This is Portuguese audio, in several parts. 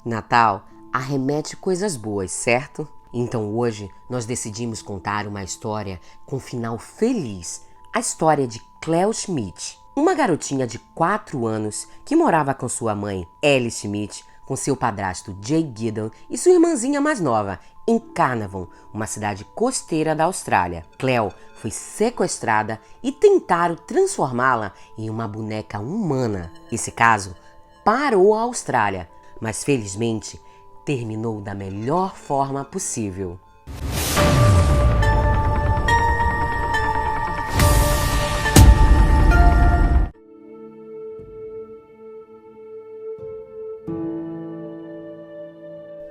Natal arremete coisas boas, certo? Então hoje nós decidimos contar uma história com final feliz. A história de Cleo Schmidt, uma garotinha de 4 anos que morava com sua mãe, Ellie Schmidt, com seu padrasto Jay Giddon e sua irmãzinha mais nova, em Carnarvon, uma cidade costeira da Austrália. Cleo foi sequestrada e tentaram transformá-la em uma boneca humana. Esse caso parou a Austrália, mas felizmente terminou da melhor forma possível.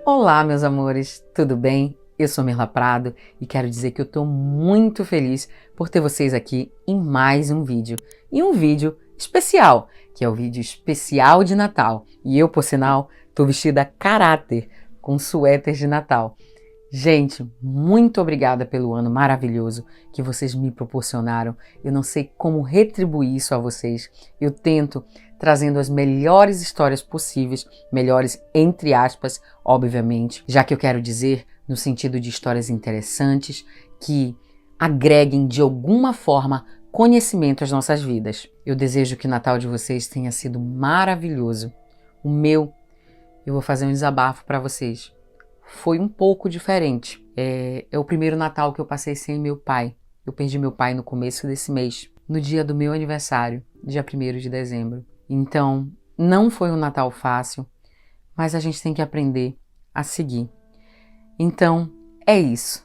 Olá, meus amores, tudo bem? Eu sou Mirla Prado e quero dizer que eu estou muito feliz por ter vocês aqui em mais um vídeo. E um vídeo especial, que é o vídeo especial de Natal. E eu, por sinal, estou vestida a caráter com suéter de Natal. Gente, muito obrigada pelo ano maravilhoso que vocês me proporcionaram. Eu não sei como retribuir isso a vocês. Eu tento trazendo as melhores histórias possíveis, melhores entre aspas, obviamente, já que eu quero dizer no sentido de histórias interessantes que agreguem de alguma forma conhecimento às nossas vidas. Eu desejo que o Natal de vocês tenha sido maravilhoso. O meu, eu vou fazer um desabafo para vocês. Foi um pouco diferente. É o primeiro Natal que eu passei sem meu pai. Eu perdi meu pai no começo desse mês, no dia do meu aniversário, dia 1º de dezembro. Então, não foi um Natal fácil, mas a gente tem que aprender a seguir. Então, é isso.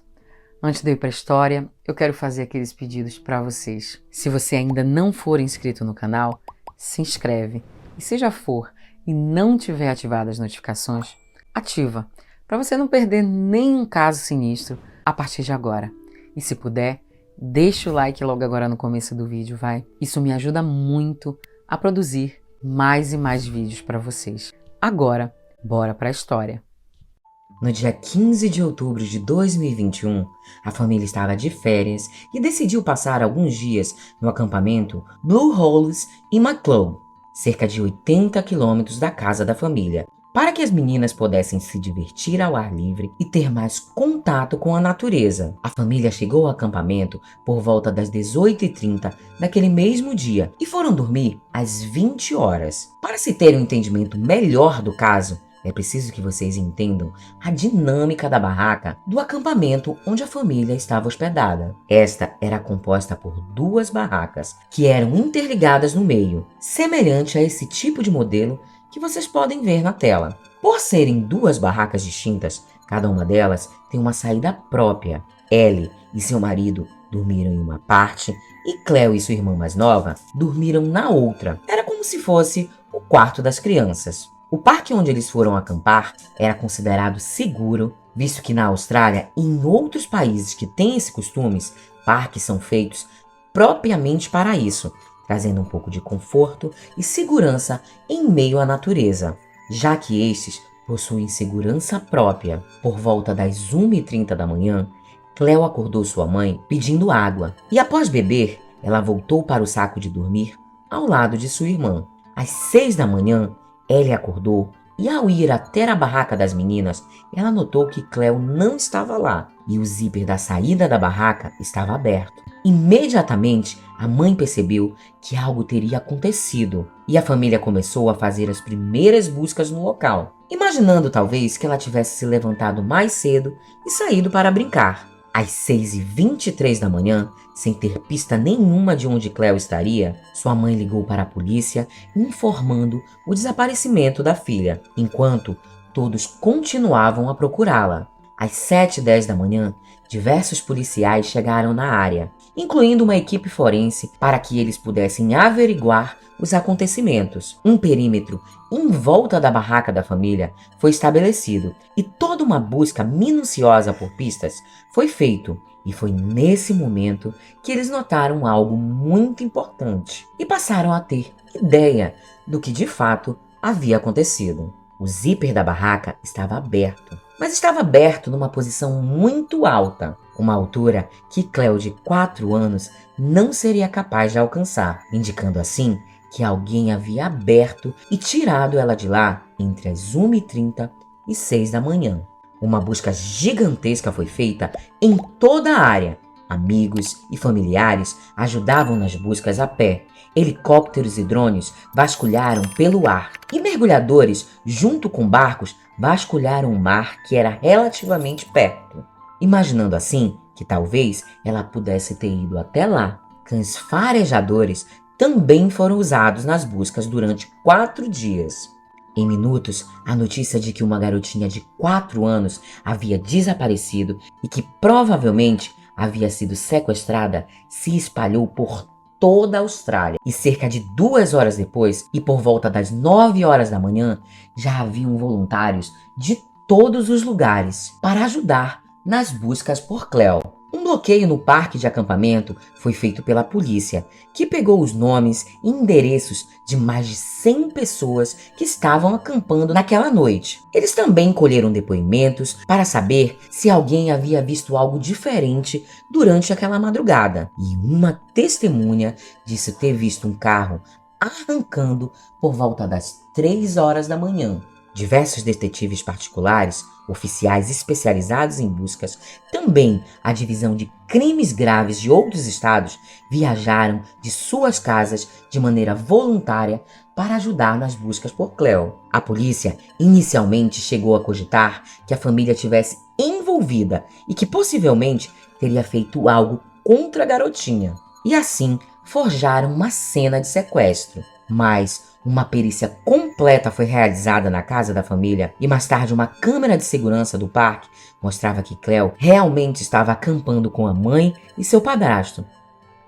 Antes de eu ir para a história, eu quero fazer aqueles pedidos para vocês. Se você ainda não for inscrito no canal, se inscreve. E se já for e não tiver ativado as notificações, ativa, para você não perder nenhum caso sinistro a partir de agora. E se puder, deixa o like logo agora no começo do vídeo, vai? Isso me ajuda muito a produzir mais e mais vídeos para vocês. Agora, bora para a história. No dia 15 de outubro de 2021, a família estava de férias e decidiu passar alguns dias no acampamento Blue Holes em Macleod, cerca de 80 quilômetros da casa da família, para que as meninas pudessem se divertir ao ar livre e ter mais contato com a natureza. A família chegou ao acampamento por volta das 18h30 daquele mesmo dia e foram dormir às 20 horas. Para se ter um entendimento melhor do caso, é preciso que vocês entendam a dinâmica da barraca do acampamento onde a família estava hospedada. Esta era composta por 2 barracas que eram interligadas no meio, semelhante a esse tipo de modelo que vocês podem ver na tela. Por serem 2 barracas distintas, cada uma delas tem uma saída própria. Ellie e seu marido dormiram em uma parte e Cleo e sua irmã mais nova dormiram na outra. Era como se fosse o quarto das crianças. O parque onde eles foram acampar era considerado seguro, visto que na Austrália e em outros países que têm esse costume, parques são feitos propriamente para isso, trazendo um pouco de conforto e segurança em meio à natureza, já que estes possuem segurança própria. Por volta das 1h30 da manhã, Cleo acordou sua mãe pedindo água e após beber, ela voltou para o saco de dormir ao lado de sua irmã. Às 6 da manhã, Ellie acordou e ao ir até a barraca das meninas, ela notou que Cleo não estava lá e o zíper da saída da barraca estava aberto. Imediatamente, a mãe percebeu que algo teria acontecido e a família começou a fazer as primeiras buscas no local, imaginando talvez que ela tivesse se levantado mais cedo e saído para brincar. Às 6h23 da manhã, sem ter pista nenhuma de onde Cleo estaria, sua mãe ligou para a polícia informando o desaparecimento da filha, enquanto todos continuavam a procurá-la. Às 7h10 da manhã, diversos policiais chegaram na área, incluindo uma equipe forense para que eles pudessem averiguar os acontecimentos. Um perímetro em volta da barraca da família foi estabelecido e toda uma busca minuciosa por pistas foi feito. E foi nesse momento que eles notaram algo muito importante e passaram a ter ideia do que de fato havia acontecido. O zíper da barraca estava aberto, mas estava aberto numa posição muito alta, uma altura que Cleo, de 4 anos, não seria capaz de alcançar, indicando assim que alguém havia aberto e tirado ela de lá entre as 1h30 e 6 da manhã. Uma busca gigantesca foi feita em toda a área. Amigos e familiares ajudavam nas buscas a pé. Helicópteros e drones vasculharam pelo ar. E mergulhadores, junto com barcos, vasculharam o mar que era relativamente perto. Imaginando assim que talvez ela pudesse ter ido até lá. Cães farejadores também foram usados nas buscas durante 4 dias. Em minutos, a notícia de que uma garotinha de 4 anos havia desaparecido e que provavelmente havia sido sequestrada se espalhou por toda a Austrália. E cerca de 2 horas depois, e por volta das 9 horas da manhã, já haviam voluntários de todos os lugares para ajudar nas buscas por Cleo. Um bloqueio no parque de acampamento foi feito pela polícia, que pegou os nomes e endereços de mais de 100 pessoas que estavam acampando naquela noite. Eles também colheram depoimentos para saber se alguém havia visto algo diferente durante aquela madrugada. E uma testemunha disse ter visto um carro arrancando por volta das 3 horas da manhã. Diversos detetives particulares, oficiais especializados em buscas, também a divisão de crimes graves de outros estados, viajaram de suas casas de maneira voluntária para ajudar nas buscas por Cleo. A polícia inicialmente chegou a cogitar que a família tivesse envolvida e que possivelmente teria feito algo contra a garotinha. E assim forjaram uma cena de sequestro. Mas uma perícia completa foi realizada na casa da família e mais tarde uma câmera de segurança do parque mostrava que Cleo realmente estava acampando com a mãe e seu padrasto.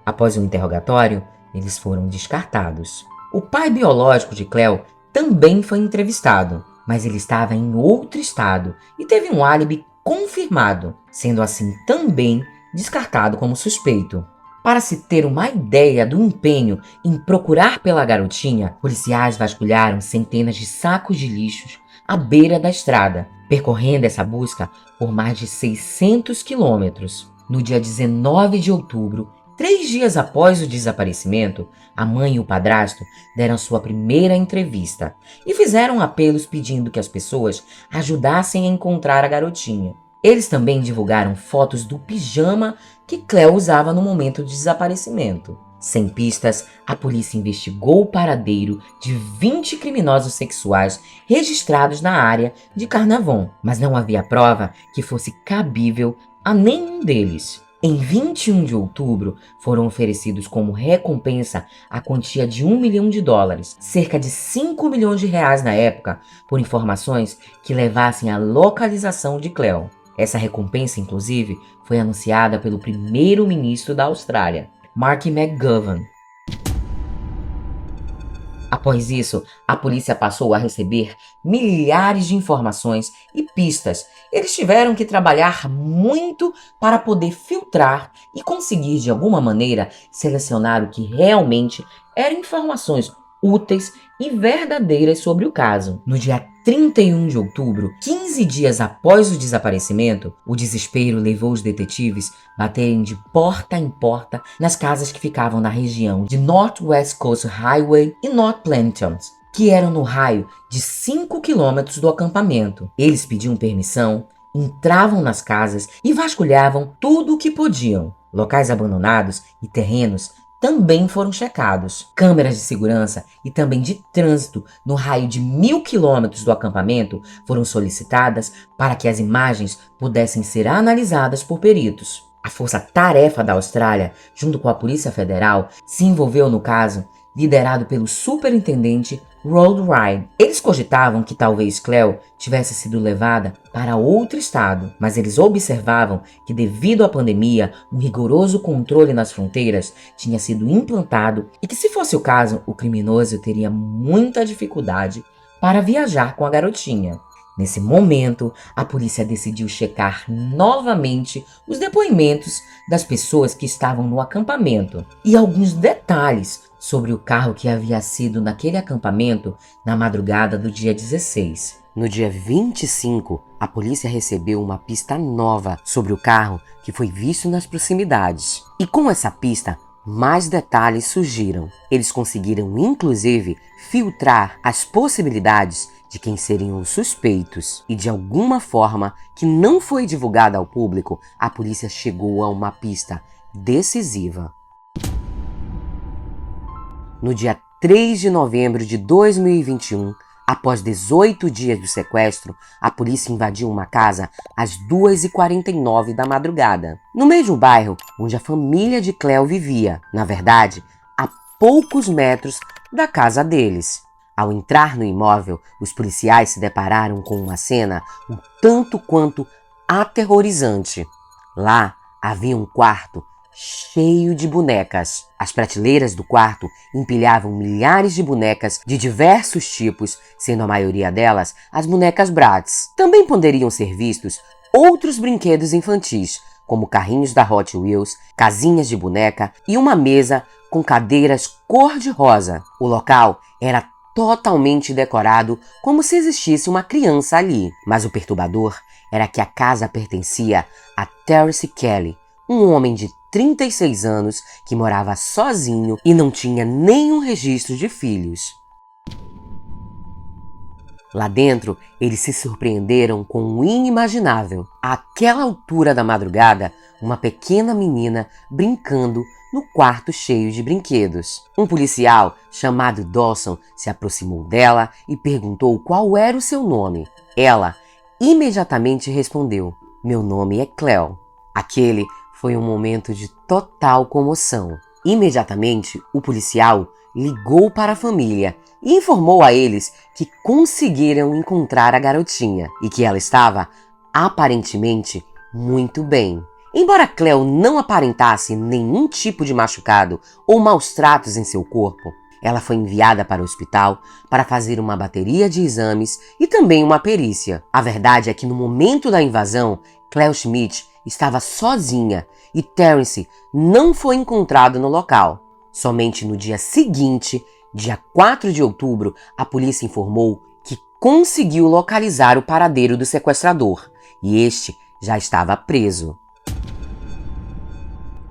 Após o interrogatório, eles foram descartados. O pai biológico de Cleo também foi entrevistado, mas ele estava em outro estado e teve um álibi confirmado, sendo assim também descartado como suspeito. Para se ter uma ideia do empenho em procurar pela garotinha, policiais vasculharam centenas de sacos de lixos à beira da estrada, percorrendo essa busca por mais de 600 quilômetros. No dia 19 de outubro, 3 dias após o desaparecimento, a mãe e o padrasto deram sua primeira entrevista e fizeram apelos pedindo que as pessoas ajudassem a encontrar a garotinha. Eles também divulgaram fotos do pijama que Cleo usava no momento do desaparecimento. Sem pistas, a polícia investigou o paradeiro de 20 criminosos sexuais registrados na área de Carnarvon, mas não havia prova que fosse cabível a nenhum deles. Em 21 de outubro, foram oferecidos como recompensa a quantia de $1 milhão, cerca de 5 milhões de reais na época, por informações que levassem à localização de Cleo. Essa recompensa, inclusive, foi anunciada pelo primeiro-ministro da Austrália, Mark McGovern. Após isso, a polícia passou a receber milhares de informações e pistas. Eles tiveram que trabalhar muito para poder filtrar e conseguir, de alguma maneira, selecionar o que realmente eram informações úteis e verdadeiras sobre o caso. No dia 31 de outubro, 15 dias após o desaparecimento, o desespero levou os detetives a baterem de porta em porta nas casas que ficavam na região de North West Coast Highway e North Plantations, que eram no raio de 5 quilômetros do acampamento. Eles pediam permissão, entravam nas casas e vasculhavam tudo o que podiam. Locais abandonados e terrenos também foram checados. Câmeras de segurança e também de trânsito no raio de 1.000 quilômetros do acampamento foram solicitadas para que as imagens pudessem ser analisadas por peritos. A Força Tarefa da Austrália, junto com a Polícia Federal, se envolveu no caso, liderado pelo superintendente Rod Ryan. Eles cogitavam que talvez Cleo tivesse sido levada para outro estado, mas eles observavam que, devido à pandemia, um rigoroso controle nas fronteiras tinha sido implantado e que, se fosse o caso, o criminoso teria muita dificuldade para viajar com a garotinha. Nesse momento, a polícia decidiu checar novamente os depoimentos das pessoas que estavam no acampamento e alguns detalhes sobre o carro que havia sido naquele acampamento na madrugada do dia 16. No dia 25, a polícia recebeu uma pista nova sobre o carro que foi visto nas proximidades. E com essa pista, mais detalhes surgiram. Eles conseguiram, inclusive, filtrar as possibilidades de quem seriam os suspeitos. E de alguma forma, que não foi divulgada ao público, a polícia chegou a uma pista decisiva. No dia 3 de novembro de 2021, após 18 dias do sequestro, a polícia invadiu uma casa às 2h49 da madrugada, no mesmo bairro onde a família de Cleo vivia, na verdade, a poucos metros da casa deles. Ao entrar no imóvel, os policiais se depararam com uma cena um tanto quanto aterrorizante. Lá havia um quarto cheio de bonecas. As prateleiras do quarto empilhavam milhares de bonecas de diversos tipos, sendo a maioria delas as bonecas Bratz. Também poderiam ser vistos outros brinquedos infantis, como carrinhos da Hot Wheels, casinhas de boneca e uma mesa com cadeiras cor-de-rosa. O local era totalmente decorado como se existisse uma criança ali. Mas o perturbador era que a casa pertencia a Terrence Kelly, um homem de 36 anos que morava sozinho e não tinha nenhum registro de filhos. Lá dentro, eles se surpreenderam com o inimaginável. Àquela altura da madrugada, uma pequena menina brincando no quarto cheio de brinquedos. Um policial chamado Dawson se aproximou dela e perguntou qual era o seu nome. Ela imediatamente respondeu: "Meu nome é Cleo." Aquele foi um momento de total comoção. Imediatamente, o policial ligou para a família e informou a eles que conseguiram encontrar a garotinha e que ela estava, aparentemente, muito bem. Embora Cleo não aparentasse nenhum tipo de machucado ou maus tratos em seu corpo, ela foi enviada para o hospital para fazer uma bateria de exames e também uma perícia. A verdade é que no momento da invasão, Cleo Schmidt estava sozinha e Terrence não foi encontrado no local. Somente no dia seguinte, dia 4 de outubro, a polícia informou que conseguiu localizar o paradeiro do sequestrador e este já estava preso.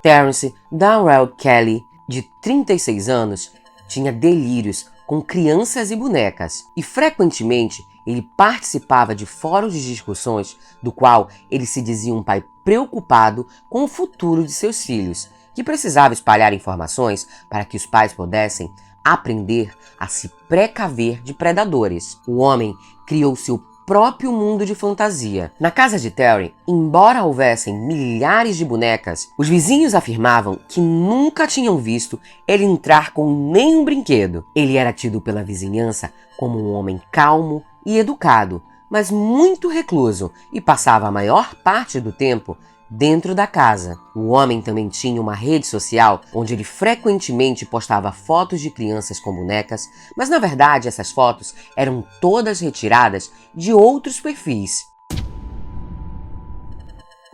Terrence Darrell Kelly, de 36 anos, tinha delírios com crianças e bonecas e frequentemente ele participava de fóruns de discussões do qual ele se dizia um pai preocupado com o futuro de seus filhos, que precisava espalhar informações para que os pais pudessem aprender a se precaver de predadores. O homem criou seu próprio mundo de fantasia. Na casa de Terry, embora houvessem milhares de bonecas, os vizinhos afirmavam que nunca tinham visto ele entrar com nenhum brinquedo. Ele era tido pela vizinhança como um homem calmo e educado, mas muito recluso e passava a maior parte do tempo dentro da casa. O homem também tinha uma rede social onde ele frequentemente postava fotos de crianças com bonecas, mas na verdade essas fotos eram todas retiradas de outros perfis.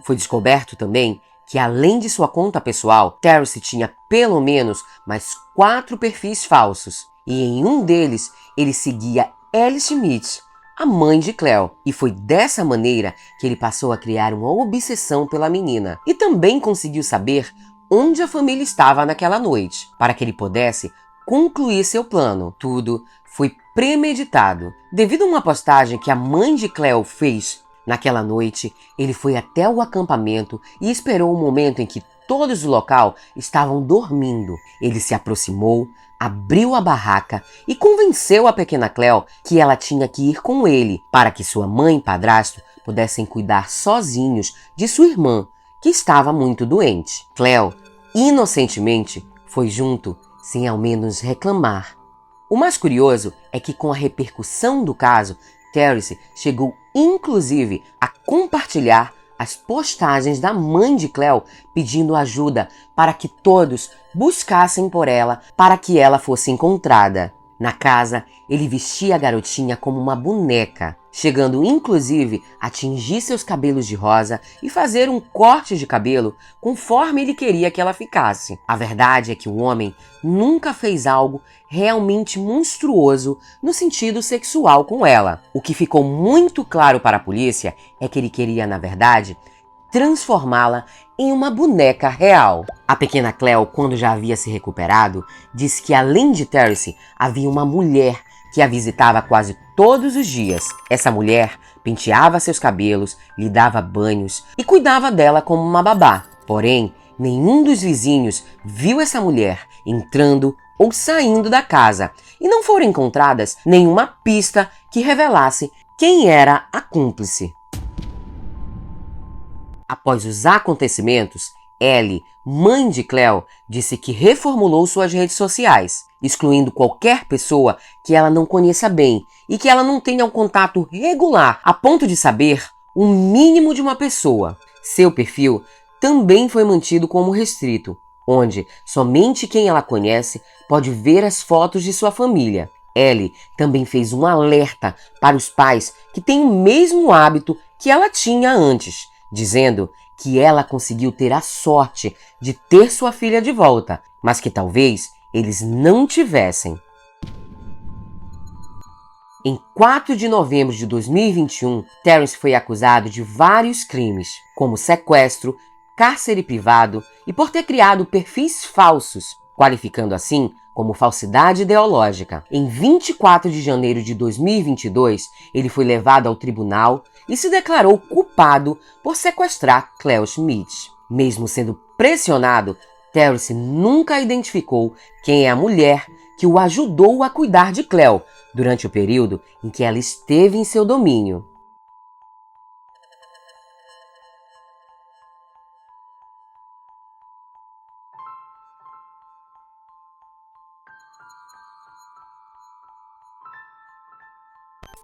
Foi descoberto também que além de sua conta pessoal, Terrence tinha pelo menos mais 4 perfis falsos, e em um deles ele seguia Ellie Schmidt, a mãe de Cleo, e foi dessa maneira que ele passou a criar uma obsessão pela menina e também conseguiu saber onde a família estava naquela noite, para que ele pudesse concluir seu plano. Tudo foi premeditado. Devido a uma postagem que a mãe de Cleo fez naquela noite, ele foi até o acampamento e esperou o momento em que todos do local estavam dormindo. Ele se aproximou, abriu a barraca e convenceu a pequena Cleo que ela tinha que ir com ele para que sua mãe e padrasto pudessem cuidar sozinhos de sua irmã, que estava muito doente. Cleo, inocentemente, foi junto, sem ao menos reclamar. O mais curioso é que com a repercussão do caso, Terrence chegou inclusive a compartilhar as postagens da mãe de Cleo pedindo ajuda para que todos buscassem por ela para que ela fosse encontrada. Na casa, ele vestia a garotinha como uma boneca, chegando inclusive a tingir seus cabelos de rosa e fazer um corte de cabelo conforme ele queria que ela ficasse. A verdade é que o homem nunca fez algo realmente monstruoso no sentido sexual com ela. O que ficou muito claro para a polícia é que ele queria, na verdade, transformá-la em uma boneca real. A pequena Cleo, quando já havia se recuperado, disse que além de Terence, havia uma mulher que a visitava quase todos os dias. Essa mulher penteava seus cabelos, lhe dava banhos e cuidava dela como uma babá. Porém, nenhum dos vizinhos viu essa mulher entrando ou saindo da casa e não foram encontradas nenhuma pista que revelasse quem era a cúmplice. Após os acontecimentos, Ellie, mãe de Cleo, disse que reformulou suas redes sociais, excluindo qualquer pessoa que ela não conheça bem e que ela não tenha um contato regular a ponto de saber o mínimo de uma pessoa. Seu perfil também foi mantido como restrito, onde somente quem ela conhece pode ver as fotos de sua família. Ellie também fez um alerta para os pais que têm o mesmo hábito que ela tinha antes, dizendo que ela conseguiu ter a sorte de ter sua filha de volta, mas que talvez eles não tivessem. Em 4 de novembro de 2021, Terence foi acusado de vários crimes, como sequestro, cárcere privado e por ter criado perfis falsos, qualificando assim como falsidade ideológica. Em 24 de janeiro de 2022, ele foi levado ao tribunal e se declarou culpado por sequestrar Cleo Schmidt. Mesmo sendo pressionado, Terence nunca identificou quem é a mulher que o ajudou a cuidar de Cleo durante o período em que ela esteve em seu domínio.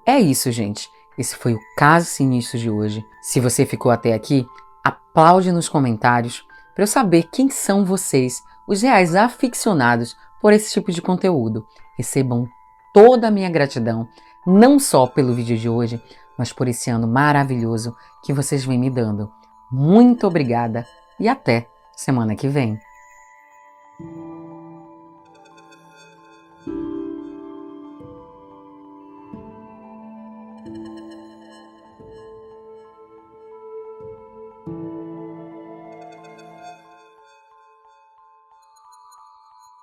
É isso, gente. Esse foi o caso sinistro de hoje. Se você ficou até aqui, aplaude nos comentários para eu saber quem são vocês, os reais aficionados por esse tipo de conteúdo. Recebam toda a minha gratidão, não só pelo vídeo de hoje, mas por esse ano maravilhoso que vocês vêm me dando. Muito obrigada e até semana que vem.